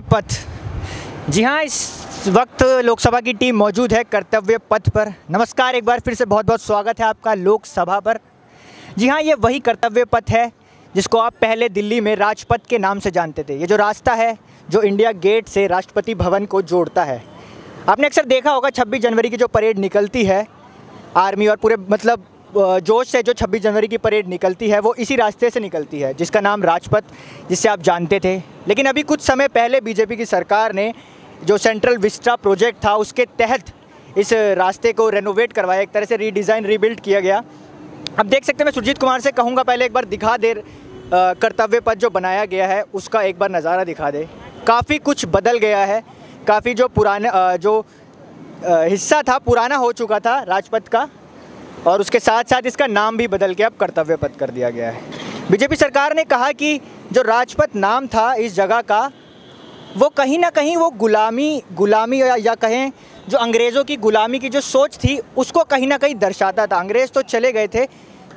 पथ। जी हाँ, इस वक्त लोकसभा की टीम मौजूद है कर्तव्य पथ पर। नमस्कार, एक बार फिर से बहुत बहुत स्वागत है आपका लोकसभा पर। जी हाँ, ये वही कर्तव्य पथ है जिसको आप पहले दिल्ली में राजपथ के नाम से जानते थे। ये जो रास्ता है जो इंडिया गेट से राष्ट्रपति भवन को जोड़ता है। आपने अक्सर देखा होगा 26 जनवरी की जो परेड निकलती है, आर्मी और पूरे मतलब जोश से जो 26 जनवरी की परेड निकलती है वो इसी रास्ते से निकलती है जिसका नाम राजपथ, जिससे आप जानते थे। लेकिन अभी कुछ समय पहले बीजेपी की सरकार ने जो सेंट्रल विस्टा प्रोजेक्ट था उसके तहत इस रास्ते को रेनोवेट करवाया, एक तरह से रीडिज़ाइन रीबिल्ड किया गया। अब देख सकते हैं, मैं सुरजीत कुमार से कहूँगा पहले एक बार दिखा दे कर्तव्य पथ जो बनाया गया है उसका एक बार नज़ारा दिखा दे। काफ़ी कुछ बदल गया है, काफ़ी जो पुराना जो हिस्सा था पुराना हो चुका था राजपथ का, और उसके साथ साथ इसका नाम भी बदल के अब कर्तव्य पथ कर दिया गया है। बीजेपी सरकार ने कहा कि जो राजपथ नाम था इस जगह का वो कहीं ना कहीं वो गुलामी या कहें जो अंग्रेज़ों की गुलामी की जो सोच थी उसको कहीं ना कहीं दर्शाता था। अंग्रेज़ तो चले गए थे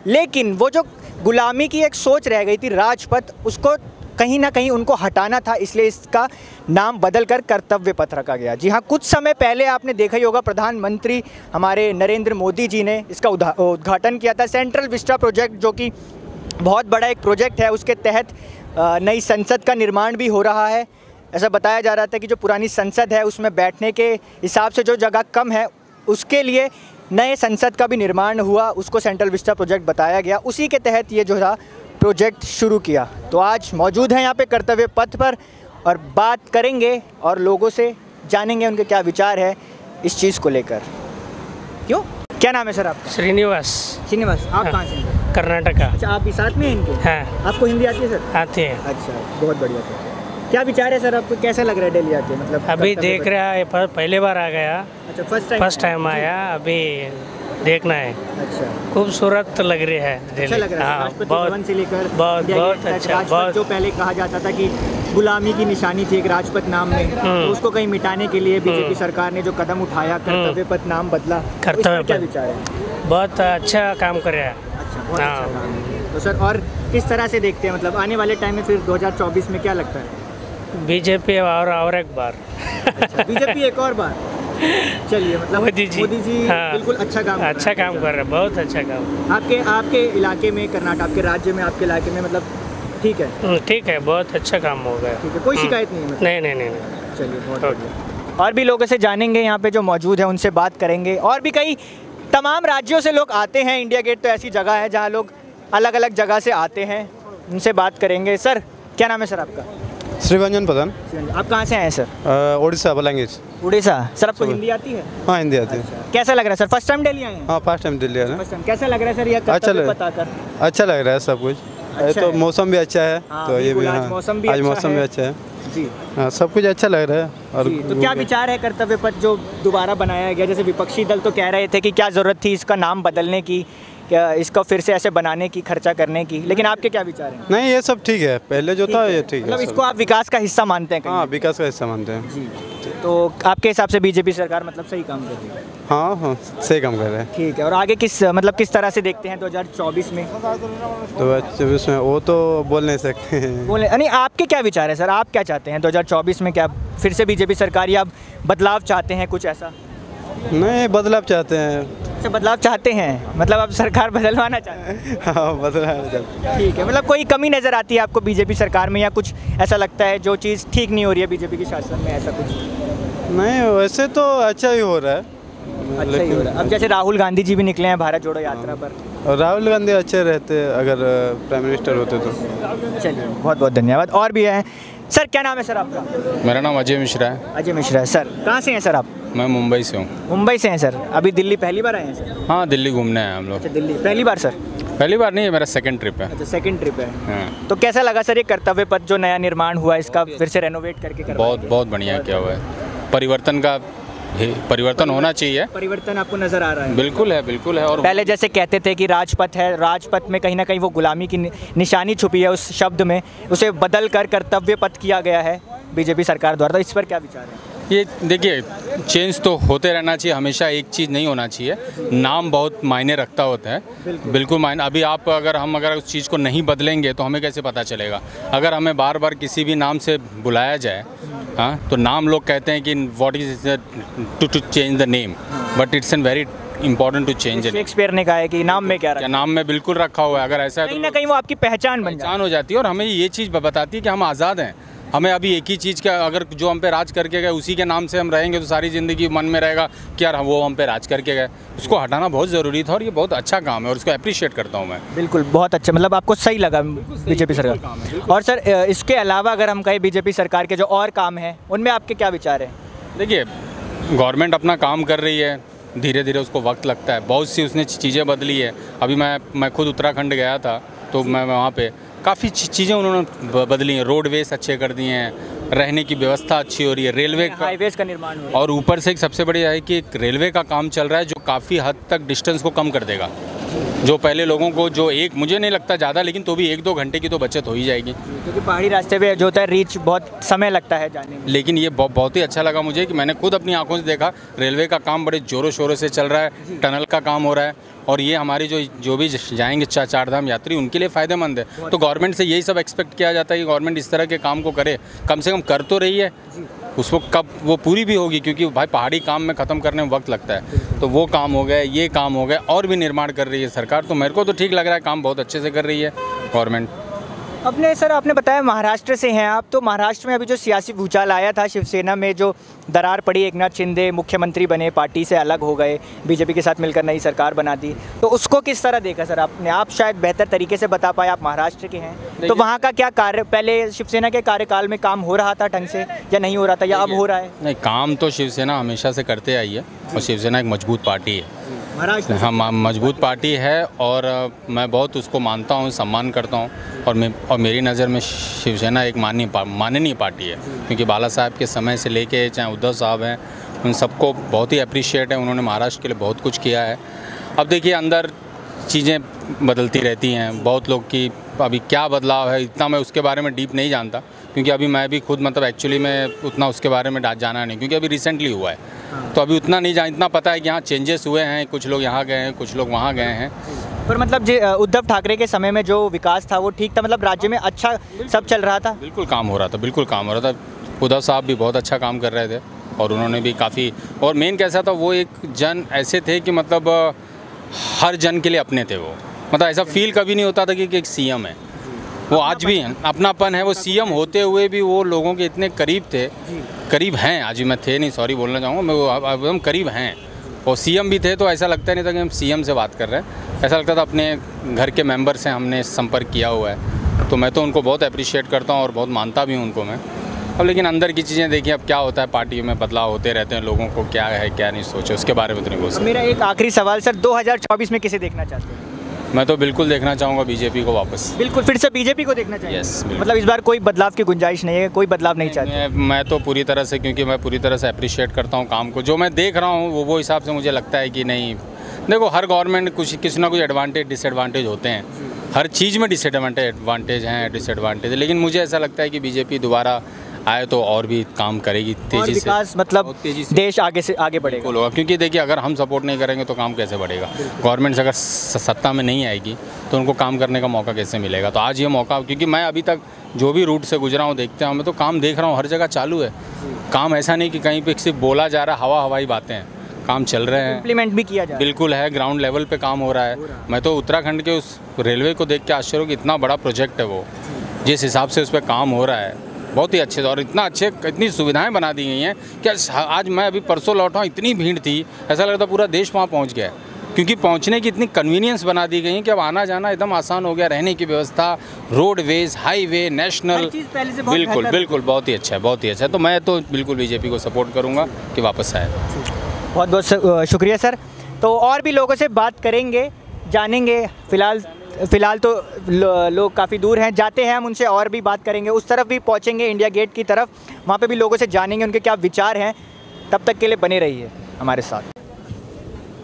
लेकिन वो जो गुलामी की एक सोच रह गई थी राजपथ, उसको कहीं ना कहीं उनको हटाना था, इसलिए इसका नाम बदलकर कर्तव्य पथ रखा गया। जी हाँ, कुछ समय पहले आपने देखा ही होगा प्रधानमंत्री हमारे नरेंद्र मोदी जी ने इसका उद्घाटन किया था। सेंट्रल विस्टा प्रोजेक्ट जो कि बहुत बड़ा एक प्रोजेक्ट है, उसके तहत नई संसद का निर्माण भी हो रहा है। ऐसा बताया जा रहा था कि जो पुरानी संसद है उसमें बैठने के हिसाब से जो जगह कम है उसके लिए नए संसद का भी निर्माण हुआ, उसको सेंट्रल विस्टा प्रोजेक्ट बताया गया। उसी के तहत ये जो था प्रोजेक्ट शुरू किया। तो आज मौजूद हैं यहाँ पे कर्तव्य पथ पर और बात करेंगे और लोगों से जानेंगे उनके क्या विचार है इस चीज़ को लेकर। क्यों, क्या नाम है सर आपका? श्रीनिवास। आप कहाँ से हैं? कर्नाटका। अच्छा, आप इस साथ में हैं इनके? हाँ। आपको हिंदी आती है सर? आती है। अच्छा, बहुत बढ़िया सर। क्या विचार है सर आपको, कैसा लग रहा है दिल्ली आके? मतलब अभी देख रहा है, पहले बार आ गया। अच्छा, फर्स्ट टाइम आया, अभी देखना है। अच्छा, खूबसूरत लग रही है दिल्ली। अच्छा लग रहा है। हाँ, राष्ट्रपति बहुत भवन से लेकर बहुत अच्छा। बहुत जो पहले कहा जाता था कि गुलामी की निशानी थी एक राजपथ नाम में, तो उसको कहीं मिटाने के लिए बीजेपी सरकार ने जो कदम उठाया, कर्तव्य पथ नाम बदला, कर्तव्य क्या पथ विचार है? बहुत अच्छा काम कर रहा है। अच्छा, बहुत अच्छा काम है। तो सर और किस तरह से देखते हैं, मतलब आने वाले टाइम में फिर 2024 में क्या लगता है? बीजेपी और एक बार। अच्छा, बीजेपी एक और बार। चलिए, मतलब मोदी जी हाँ, बिल्कुल अच्छा काम कर रहे हैं, बहुत अच्छा काम। आपके इलाके में, कर्नाटक आपके राज्य में, आपके इलाके में मतलब ठीक है? ठीक है, बहुत अच्छा काम हो गया। ठीक है, कोई शिकायत नहीं है मतलब? नहीं। चलिए, बहुत बढ़िया। और भी लोगों से जानेंगे यहाँ पे जो मौजूद है, उनसे बात करेंगे। और भी कई तमाम राज्यों से लोग आते हैं। इंडिया गेट तो ऐसी जगह है जहाँ लोग अलग अलग जगह से आते हैं, उनसे बात करेंगे। सर, क्या नाम है सर आपका? श्रीरंजन प्रधान। आप कहाँ से आए सर? उड़ीसा, बलांगीर। उड़ीसा। सर आपको हिंदी आती है? हाँ, हिंदी आती है। कैसा लग रहा है सर, फर्स्ट टाइम दिल्ली आए हैं? हाँ, फर्स्ट टाइम दिल्ली आए हैं। First time. कैसा लग रहा है सर ये कर्तव्य पथ आकर? अच्छा लग रहा है सब कुछ। अच्छा तो है। मौसम भी अच्छा है। हाँ, तो ये भी आज हाँ, मौसम भी आज मौसम भी अच्छा है जी। हाँ, सब कुछ अच्छा लग रहा है। और तो क्या विचार है कर्तव्य पथ जो दोबारा बनाया गया? जैसे विपक्षी दल तो कह रहे थे कि क्या ज़रूरत थी इसका नाम बदलने की, क्या इसको फिर से ऐसे बनाने की, खर्चा करने की, लेकिन आपके क्या विचार हैं? नहीं, ये सब ठीक है, पहले जो था ये ठीक है। मतलब इसको आप विकास का हिस्सा मानते हैं कहीं? हाँ, विकास का हिस्सा मानते हैं जी। तो आपके हिसाब से बीजेपी सरकार मतलब सही काम कर रही है? हाँ, सही काम कर रहे हैं। ठीक है। और आगे किस तरह से देखते हैं 2024 में? 2024 में वो तो बोल नहीं सकते हैं। बोले नहीं, आपके क्या विचार है सर, आप क्या चाहते हैं 2024 में? क्या फिर से बीजेपी सरकार या बदलाव चाहते हैं, कुछ ऐसा? नहीं, बदलाव चाहते हैं। अच्छा, बदलाव चाहते हैं, मतलब अब सरकार बदलवाना चाहते हैं? हाँ, बदलाव चाहते हैं। ठीक है। मतलब कोई कमी नज़र आती है आपको बीजेपी सरकार में, या कुछ ऐसा लगता है जो चीज़ ठीक नहीं हो रही है बीजेपी के शासन में, ऐसा कुछ? नहीं, वैसे तो अच्छा ही हो रहा है। अच्छा ही हो रहा है। अब जैसे राहुल गांधी जी भी निकले हैं भारत जोड़ो यात्रा पर। और राहुल गांधी अच्छे रहते अगर प्राइम मिनिस्टर होते तो। चलिए, बहुत बहुत धन्यवाद। और भी है सर, क्या नाम है सर आपका? मेरा नाम अजय मिश्रा है। अजय मिश्रा है। सर कहाँ से हैं सर आप? मैं मुंबई से हूँ। मुंबई से हैं सर। अभी दिल्ली पहली बार आए हैं सर? हाँ, दिल्ली घूमने आए हम लोग। अच्छा, दिल्ली पहली बार सर? पहली बार नहीं है, मेरा सेकंड ट्रिप है। अच्छा, सेकंड ट्रिप है। हाँ। तो कैसा लगा सर ये कर्तव्य पथ जो नया निर्माण हुआ, इसका फिर से रेनोवेट करके करवाया गया? बहुत बढ़िया किया हुआ है। परिवर्तन होना चाहिए। परिवर्तन आपको नज़र आ रहा है? बिल्कुल है। और पहले जैसे कहते थे कि राजपथ है, राजपथ में कहीं ना कहीं वो गुलामी की निशानी छुपी है उस शब्द में, उसे बदल कर कर्तव्य पथ किया गया है बीजेपी सरकार द्वारा। तो इस पर क्या विचार है? ये देखिए, चेंज तो होते रहना चाहिए, हमेशा एक चीज़ नहीं होना चाहिए। नाम बहुत मायने रखता होता है, बिल्कुल मायने। अभी हम अगर उस चीज़ को नहीं बदलेंगे तो हमें कैसे पता चलेगा? अगर हमें बार बार किसी भी नाम से बुलाया जाए हाँ, तो नाम लोग कहते हैं कि what is to change the name, but it's an very important to change. Shakespeare ने कहा है कि नाम में क्या क्या रखा, नाम में बिल्कुल रखा हुआ है, अगर ऐसा है कहीं तो ना कहीं वो आपकी पहचान बन जाती पहचान हो जाती है। और हमें ये चीज़ बताती है कि हम आज़ाद हैं। हमें अभी एक ही चीज़ का, अगर जो हम पे राज करके गए उसी के नाम से हम रहेंगे तो सारी ज़िंदगी मन में रहेगा कि यार वो हम पे राज करके गए। उसको हटाना बहुत ज़रूरी था और ये बहुत अच्छा काम है और उसको अप्रिशिएट करता हूँ मैं। बिल्कुल, बहुत अच्छा, मतलब आपको सही लगा बीजेपी सरकार। और सर इसके अलावा अगर हम कहें बीजेपी सरकार के जो और काम हैं उनमें आपके क्या विचार हैं? देखिए, गवर्नमेंट अपना काम कर रही है, धीरे धीरे उसको वक्त लगता है। बहुत सी उसने चीज़ें बदली है। अभी मैं खुद उत्तराखंड गया था तो मैं वहाँ पे काफ़ी चीज़ें उन्होंने बदली हैं। रोडवेज अच्छे कर दिए हैं, रहने की व्यवस्था अच्छी हो रही है, रेलवे का हाईवेज का निर्माण हो रहा है। और ऊपर से एक सबसे बड़ी है कि एक रेलवे का काम चल रहा है जो काफ़ी हद तक डिस्टेंस को कम कर देगा। जो पहले लोगों को जो मुझे नहीं लगता ज़्यादा, लेकिन तो भी 1-2 घंटे की तो बचत हो ही जाएगी, क्योंकि पहाड़ी रास्ते पे जो होता है रीच बहुत समय लगता है जाने में। लेकिन ये बहुत ही अच्छा लगा मुझे कि मैंने खुद अपनी आंखों से देखा। रेलवे का काम बड़े ज़ोरों शोरों से चल रहा है, टनल का काम हो रहा है और ये हमारी जो भी जाएंगे चारधाम यात्री उनके लिए फ़ायदेमंद है। तो गवर्नमेंट से यही सब एक्सपेक्ट किया जाता है कि गवर्नमेंट इस तरह के काम को करे, कम से कम कर तो रही है। उसको कब वो पूरी भी होगी, क्योंकि भाई पहाड़ी काम में ख़त्म करने में वक्त लगता है। तो वो काम हो गए, ये काम हो गए, और भी निर्माण कर रही है सरकार। तो मेरे को तो ठीक लग रहा है, काम बहुत अच्छे से कर रही है गवर्नमेंट। अपने सर आपने बताया महाराष्ट्र से हैं आप, तो महाराष्ट्र में अभी जो सियासी भूचाल आया था, शिवसेना में जो दरार पड़ी, एकनाथ शिंदे मुख्यमंत्री बने, पार्टी से अलग हो गए, बीजेपी के साथ मिलकर नई सरकार बना दी, तो उसको किस तरह देखा सर आपने? आप शायद बेहतर तरीके से बता पाए, आप महाराष्ट्र के हैं, तो वहाँ का क्या कार्य, पहले शिवसेना के कार्यकाल में काम हो रहा था ढंग से या नहीं हो रहा था, या अब हो रहा है? नहीं, काम तो शिवसेना हमेशा से करते आई है और शिवसेना एक मजबूत पार्टी है। महाराष्ट्र हाँ, मजबूत पार्टी है और मैं बहुत उसको मानता हूँ, सम्मान करता हूँ। और मेरी नज़र में शिवसेना एक माननीय पार्टी है, क्योंकि बाला साहब के समय से लेके चाहे उद्धव साहब हैं, उन सबको बहुत ही अप्रिशिएट है। उन्होंने महाराष्ट्र के लिए बहुत कुछ किया है। अब देखिए, अंदर चीज़ें बदलती रहती हैं, बहुत लोग की अभी क्या बदलाव है इतना मैं उसके बारे में डीप नहीं जानता, क्योंकि अभी मैं भी खुद मतलब एक्चुअली में उतना उसके बारे में जाना नहीं, क्योंकि अभी रिसेंटली हुआ है। तो अभी उतना नहीं इतना पता है कि यहाँ चेंजेस हुए हैं, कुछ लोग यहाँ गए हैं, कुछ लोग वहाँ गए हैं। पर मतलब उद्धव ठाकरे के समय में जो विकास था वो ठीक था, मतलब राज्य में अच्छा सब चल रहा था? बिल्कुल काम हो रहा था, बिल्कुल काम हो रहा था। उद्धव साहब भी बहुत अच्छा काम कर रहे थे और उन्होंने भी काफ़ी, और मेन कैसा था, वो एक जन ऐसे थे कि मतलब हर जन के लिए अपने थे वो। मतलब ऐसा फील कभी नहीं होता था कि एक सीएम है। वो आज भी हैं, अपनापन है। वो सीएम होते हुए भी वो लोगों के इतने करीब थे, करीब हैं, आज भी मैं थे नहीं, सॉरी बोलना चाहूँगा मैं, वो एकदम करीब हैं। और सीएम भी थे तो ऐसा लगता नहीं था कि हम सीएम से बात कर रहे हैं, ऐसा लगता था अपने घर के मेंबर से हमने संपर्क किया हुआ है। तो मैं तो उनको बहुत अप्रिशिएट करता हूँ और बहुत मानता भी हूँ उनको मैं। अब लेकिन अंदर की चीज़ें देखिए, अब क्या होता है, पार्टियों में बदलाव होते रहते हैं, लोगों को क्या है क्या नहीं सोचे उसके बारे में तो नहीं बोल सकते। मेरा एक आखिरी सवाल सर, 2024 में किसे देखना चाहते हैं? मैं तो बिल्कुल देखना चाहूँगा बीजेपी को वापस। बिल्कुल, फिर से बीजेपी को देखना चाहिए? यस, मतलब इस बार कोई बदलाव की गुंजाइश नहीं है, कोई बदलाव नहीं चाहते? मैं तो पूरी तरह से, क्योंकि मैं पूरी तरह से अप्रिशिएट करता हूँ काम को, जो मैं देख रहा हूँ वो हिसाब से मुझे लगता है कि नहीं। देखो, हर गवर्नमेंट किसी ना कुछ एडवांटेज डिसएडवांटेज होते हैं, हर चीज़ में डिसएडवांटेज हैं, डिसएडवांटेज है, लेकिन मुझे ऐसा लगता है कि बीजेपी दोबारा आए तो और भी काम करेगी तेज़ी से, विकास मतलब तेज़ी से देश आगे से आगे बढ़ेगा होगा। क्योंकि देखिए, अगर हम सपोर्ट नहीं करेंगे तो काम कैसे बढ़ेगा? गवर्नमेंट अगर सत्ता में नहीं आएगी तो उनको काम करने का मौका कैसे मिलेगा? तो आज ये मौका, क्योंकि मैं अभी तक जो भी रूट से गुजरा हूँ, देखते हैं, मैं तो काम देख रहा हूँ, हर जगह चालू है काम। ऐसा नहीं कि कहीं पे सिर्फ बोला जा रहा है, हवाई बातें हैं, काम चल रहे हैं, इम्प्लीमेंट भी किया जाए, बिल्कुल है, ग्राउंड लेवल पे काम हो रहा है। मैं तो उत्तराखंड के उस रेलवे को देख के आश्चर्य हूँ कि इतना बड़ा प्रोजेक्ट है वो, जिस हिसाब से उस पर काम हो रहा है बहुत ही अच्छे, और इतनी सुविधाएं बना दी गई हैं कि आज मैं अभी परसों लौटा हूँ, इतनी भीड़ थी, ऐसा लगता पूरा देश वहाँ पहुँच गया है, क्योंकि पहुँचने की इतनी कन्वीनियंस बना दी गई है कि अब आना जाना एकदम आसान हो गया, रहने की व्यवस्था, रोडवेज, हाईवे, नेशनल, बिल्कुल बिल्कुल बहुत ही अच्छा है, बहुत ही अच्छा है। तो मैं तो बिल्कुल बीजेपी को सपोर्ट करूँगा कि वापस आए। बहुत बहुत शुक्रिया सर। तो और भी लोगों से बात करेंगे, जानेंगे। फ़िलहाल तो लोग काफ़ी दूर हैं, जाते हैं हम उनसे और भी बात करेंगे, उस तरफ भी पहुंचेंगे इंडिया गेट की तरफ, वहाँ पे भी लोगों से जानेंगे उनके क्या विचार हैं। तब तक के लिए बने रहिए हमारे साथ।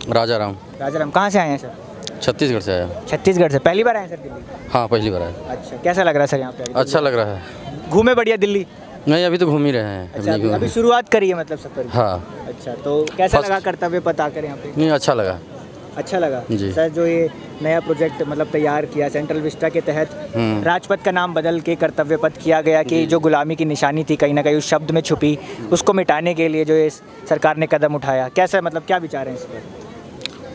राजाराम। कहाँ से आए हैं सर? छत्तीसगढ़ से आया। छत्तीसगढ़ से पहली बार आए हैं सर दिल्ली? हाँ, पहली बार आया। अच्छा, कैसा लग रहा है सर यहाँ पे? अच्छा लग रहा है। घूमे बढ़िया दिल्ली? नहीं, अभी तो घूम ही रहे हैं। अच्छा, अभी शुरुआत करी है मतलब सफ़र की? हाँ। अच्छा, तो कैसा लगा कर्तव्य पथ आकर यहाँ पे? नहीं, अच्छा लगा। अच्छा लगा जी। सर, जो ये नया प्रोजेक्ट मतलब तैयार किया सेंट्रल विस्टा के तहत, राजपथ का नाम बदल के कर्तव्य पथ किया गया कि जो गुलामी की निशानी थी कहीं ना कहीं उस शब्द में छुपी, उसको मिटाने के लिए जो ये सरकार ने कदम उठाया, कैसा मतलब क्या विचार है इस पर?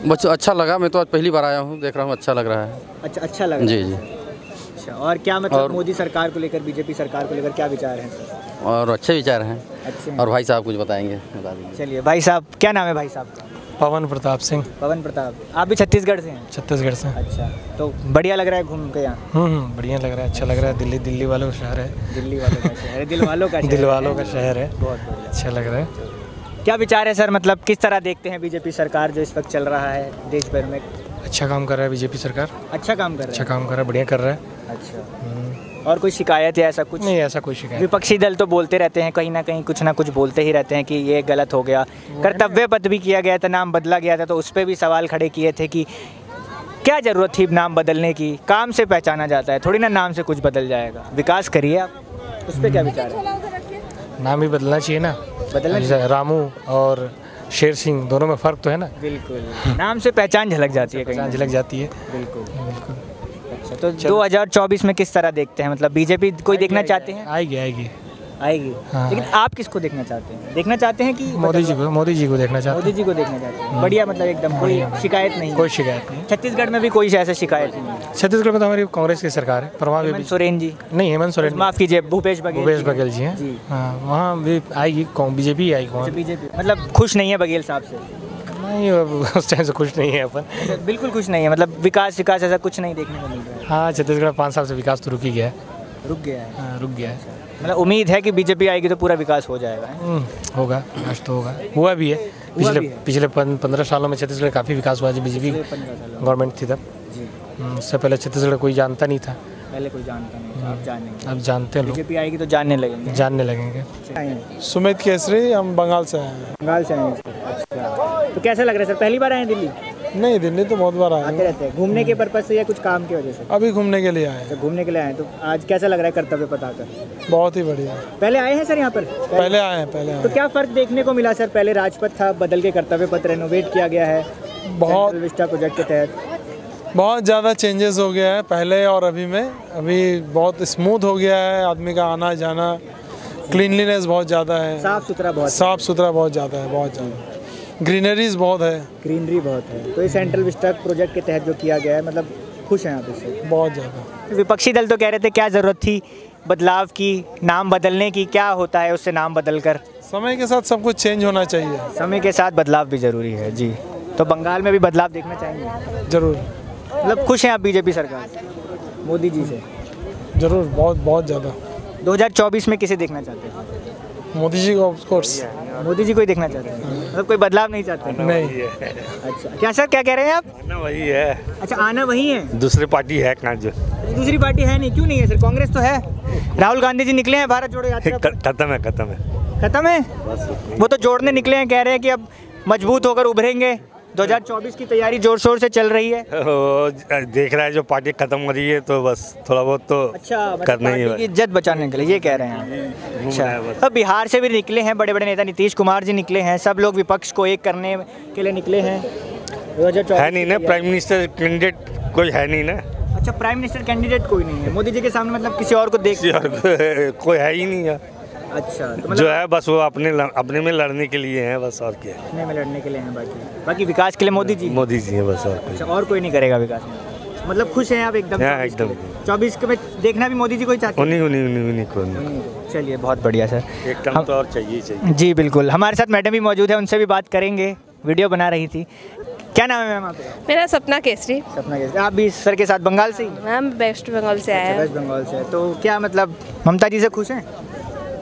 बस अच्छा लगा, मैं तो आज पहली बार आया हूँ, देख रहा हूँ, अच्छा लग रहा है। अच्छा लगा जी जी। अच्छा, और क्या मतलब और मोदी सरकार को लेकर, बीजेपी सरकार को लेकर क्या विचार हैं सर? और अच्छे विचार हैं। अच्छे हैं। और भाई साहब कुछ बताएंगे, बता दीजिए। चलिए भाई साहब, क्या नाम है भाई साहब का? पवन प्रताप सिंह, पवन प्रताप। आप भी छत्तीसगढ़ से हैं? छत्तीसगढ़ से। अच्छा, तो बढ़िया लग रहा है घूम के यहाँ? बढ़िया लग रहा है, अच्छा लग रहा है। दिल्ली वालों का शहर है। दिल्ली वालों का शहर है, दिल वालों का शहर दिल वालों का शहर है, बहुत बढ़िया। अच्छा लग रहा है। क्या विचार है सर, मतलब किस तरह देखते हैं बीजेपी सरकार जो इस वक्त चल रहा है देश भर में? अच्छा काम कर रहा है बीजेपी सरकार, अच्छा काम कर रहा अच्छा है? काम कर रहा है, बढ़िया कर रहा है। अच्छा, और कोई शिकायत या ऐसा कुछ? नहीं, ऐसा कोई शिकायत विपक्षी दल तो बोलते रहते हैं, कहीं ना कहीं कुछ ना कुछ बोलते ही रहते हैं कि ये गलत हो गया, कर्तव्य पथ भी किया गया था, नाम बदला गया था, तो उस पर भी सवाल खड़े किए थे कि क्या ज़रूरत थी नाम बदलने की, काम से पहचाना जाता है, थोड़ी ना नाम से कुछ बदल जाएगा। विकास करिए आप, उस पर क्या विचार है? नाम ही बदलना चाहिए ना, बदलना जैसे रामू और शेर सिंह, दोनों में फ़र्क तो है ना। बिल्कुल, नाम से पहचान झलक जाती है, कहीं पहचान झलक जाती है। बिल्कुल। अच्छा, तो 2024 में किस तरह देखते हैं, मतलब बीजेपी कोई देखना चाहते हैं? आएगी। हाँ। लेकिन आप किसको देखना चाहते हैं? देखना चाहते हैं कि मोदी जी को देखना चाहते मोदी जी को देखना चाहते हैं? बढ़िया, मतलब एकदम कोई शिकायत नहीं? कोई शिकायत नहीं। छत्तीसगढ़ में भी कोई ऐसा शिकायत नहीं है? छत्तीसगढ़ में तो हमारी कांग्रेस की सरकार है, प्रभाव हेमंत सोरेन जी नहीं, हेमंत सोरेन, माफ कीजिए, भूपेश बघेल जी हैं। हाँ, वहाँ भी आएगी, बीजेपी आएगी। बीजेपी मतलब खुश नहीं है बघेल साहब से? नहीं, उस टाइम से खुश नहीं है अपन। बिल्कुल खुश नहीं है, मतलब विकास ऐसा कुछ नहीं देखने को मिल रहा है? हाँ, छत्तीसगढ़ 5 साल से विकास तो रुक ही गया है। रुक गया है? हाँ, रुक गया है। मतलब उम्मीद है कि बीजेपी आएगी तो पूरा विकास हो जाएगा? होगा, विकास तो होगा, हुआ भी है। पिछले 15 सालों में छत्तीसगढ़ काफ़ी विकास हुआ, जब बीजेपी गवर्नमेंट थी तब। उससे पहले छत्तीसगढ़ कोई जानता नहीं था, पहले कोई जानता नहीं था, अब जानेंगे। अब जानते हैं लोग, बीजेपी आएगी तो जानने लगेंगे। सुमित केसरी, हम बंगाल से हैं। बंगाल से आए हैं? अच्छा, तो कैसा लग रहा है सर, पहली बार आए हैं दिल्ली? नहीं, दिल्ली तो बहुत बार आए आते रहते हैं, घूमने के पर्पज से या कुछ काम की वजह से? अभी घूमने के लिए आए हैं। तो घूमने के लिए आए हैं, तो आज कैसा लग रहा है कर्तव्य पथ आकर? बहुत ही बढ़िया। पहले आए हैं सर यहाँ पर? पहले आए हैं। तो क्या फ़र्क देखने को मिला सर? पहले राजपथ था, बदल के कर्तव्य पथ रेनोवेट किया गया है बहुत सेंट्रल विस्टा प्रोजेक्ट के तहत। बहुत ज़्यादा चेंजेस हो गया है पहले और अभी में। अभी बहुत स्मूथ हो गया है, आदमी का आना जाना, क्लीनलीनेस बहुत ज़्यादा है, साफ़ सुथरा बहुत ज़्यादा है, बहुत ज़्यादा ग्रीनरीज बहुत है, ग्रीनरी बहुत है। तो ये सेंट्रल विस्टा प्रोजेक्ट के तहत जो किया गया है, मतलब खुश हैं आप इससे? बहुत ज़्यादा। विपक्षी दल तो कह रहे थे क्या ज़रूरत थी बदलाव की, नाम बदलने की, क्या होता है उससे नाम बदल कर? समय के साथ सब कुछ चेंज होना चाहिए। समय के साथ बदलाव भी ज़रूरी है जी। तो बंगाल में भी बदलाव देखना चाहेंगे? ज़रूर। मतलब खुश हैं आप बीजेपी सरकार से, मोदी जी से? ज़रूर, बहुत ज़्यादा। 2024 में किसे देखना चाहते हैं? मोदी जी को, ऑफ कोर्स। मोदी जी को ही देखना चाहते हैं, मतलब कोई बदलाव नहीं चाहते? नहीं। अच्छा, क्या सर, क्या कह रहे हैं आप? आना वही है। अच्छा, आना वही है, दूसरी पार्टी है कहाँ जो? दूसरी पार्टी है नहीं? क्यों नहीं है सर, कांग्रेस तो है। राहुल गांधी जी निकले हैं भारत जोड़ो यात्रा पर। खत्म है। वो तो जोड़ने निकले हैं, कह रहे हैं कि अब मजबूत होकर उभरेंगे। 2024 की तैयारी जोर शोर से चल रही है। देख रहा है जो पार्टी खत्म हो रही है तो बस थोड़ा बहुत तो अच्छा, करना ही पार्टी की इज्जत बचाने के लिए ये कह रहे हैं। अच्छा, अब बिहार से भी निकले हैं बड़े बड़े नेता, नीतीश कुमार जी निकले हैं, सब लोग विपक्ष को एक करने के लिए निकले हैं। 2024 है नहीं ना, प्राइम मिनिस्टर कैंडिडेट कोई है नहीं ना। अच्छा, प्राइम मिनिस्टर कैंडिडेट कोई नहीं है मोदी जी के सामने, मतलब किसी और को देख? कोई है ही नहीं है। अच्छा, तो जो है बस वो अपने में लड़ने के लिए है बस, और क्या है? अपने में लड़ने के लिए हैं, बाकी विकास के लिए मोदी जी है बस, और अच्छा, और कोई नहीं करेगा विकास में? मतलब खुश हैं आप एकदम? एकदम। 24 में देखना भी मोदी जी को ही चाहते हैं? उन्हीं। चलिए, बहुत बढ़िया सर, एकदम तो और चाहिए। जी बिल्कुल। हमारे साथ मैडम भी मौजूद है, उनसे भी बात करेंगे, वीडियो बना रही थी। क्या नाम है मैम आपका? मेरा सपना केसरी। सपना केसरी। आप भी सर के साथ बंगाल से ही? मैम वेस्ट बंगाल से आया। वेस्ट बंगाल से। तो क्या मतलब ममता जी से खुश हैं?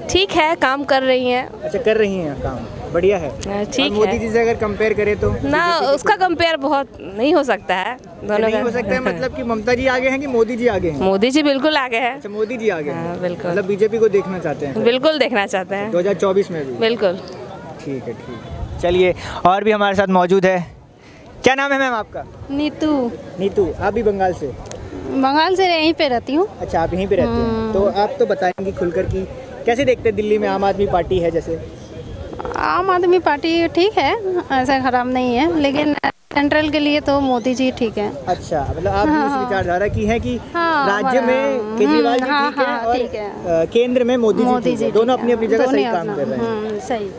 ठीक है, काम कर रही हैं। अच्छा, कर रही हैं काम, बढ़िया है। ठीक है। मोदी जी से अगर कंपेयर करें तो? ना, उसका कंपेयर बहुत नहीं हो सकता है, दोनों नहीं हो सकता है, मतलब कि ममता जी आगे हैं कि मोदी जी आगे हैं? मोदी जी बिल्कुल आगे हैं। अच्छा, मोदी जी आगे हैं, बिल्कुल। मतलब बीजेपी को देखना चाहते हैं? बिल्कुल देखना चाहते हैं 2024 में भी? बिल्कुल। ठीक है। चलिए, और भी हमारे साथ मौजूद है। क्या नाम है मैम आपका? नीतू। आप भी बंगाल से? बंगाल से यहीं पे रहती हूँ। अच्छा, आप यहीं पे रहते हैं, तो आप तो बताएंगे खुलकर कि कैसे देखते हैं दिल्ली में आम आदमी पार्टी है जैसे? आम आदमी पार्टी ठीक है, ऐसा खराब नहीं है, लेकिन सेंट्रल के लिए तो मोदी जी ठीक है। अच्छा, मतलब आप भी इस विचारधारा की है कि हाँ, राज्य में केजरीवाल जी हाँ, ठीक है हाँ, और ठीक है। केंद्र में मोदी जी ठीक है। दोनों अपनी अपनी जगह सही काम कर रहे हैं। सही।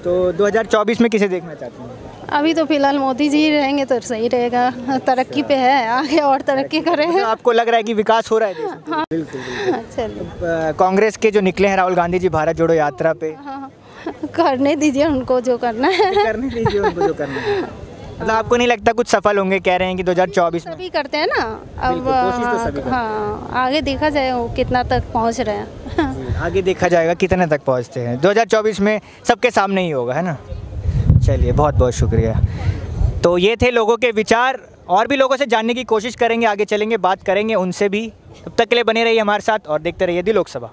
तो 2024 में किसे देखना चाहते हैं? अभी तो फिलहाल मोदी जी रहेंगे तो सही रहेगा, तरक्की पे है, आगे और तरक्की करें। मतलब आपको लग रहा है कि विकास हो रहा है देश में? हाँ, बिल्कुल बिल्कुल। चलिए, कांग्रेस के जो निकले हैं राहुल गांधी जी भारत जोड़ो यात्रा पे, हाँ, करने दीजिए उनको जो करना है। करने दीजिए उनको जो करना है। मतलब आपको नहीं लगता कुछ सफल होंगे? कह रहे हैं कि 2024 में सभी करते हैं ना। अब कोशिश तो सभी करते हैं। हाँ, आगे देखा जाए वो कितना तक पहुंच रहे हैं। आगे देखा जाएगा कितने तक पहुंचते हैं। 2024 में सबके सामने ही होगा, है ना। चलिए, बहुत बहुत शुक्रिया। तो ये थे लोगों के विचार। और भी लोगों से जानने की कोशिश करेंगे, आगे चलेंगे, बात करेंगे उनसे भी। तब तक के लिए बने रहिए हमारे साथ और देखते रहिए दी लोकसभा।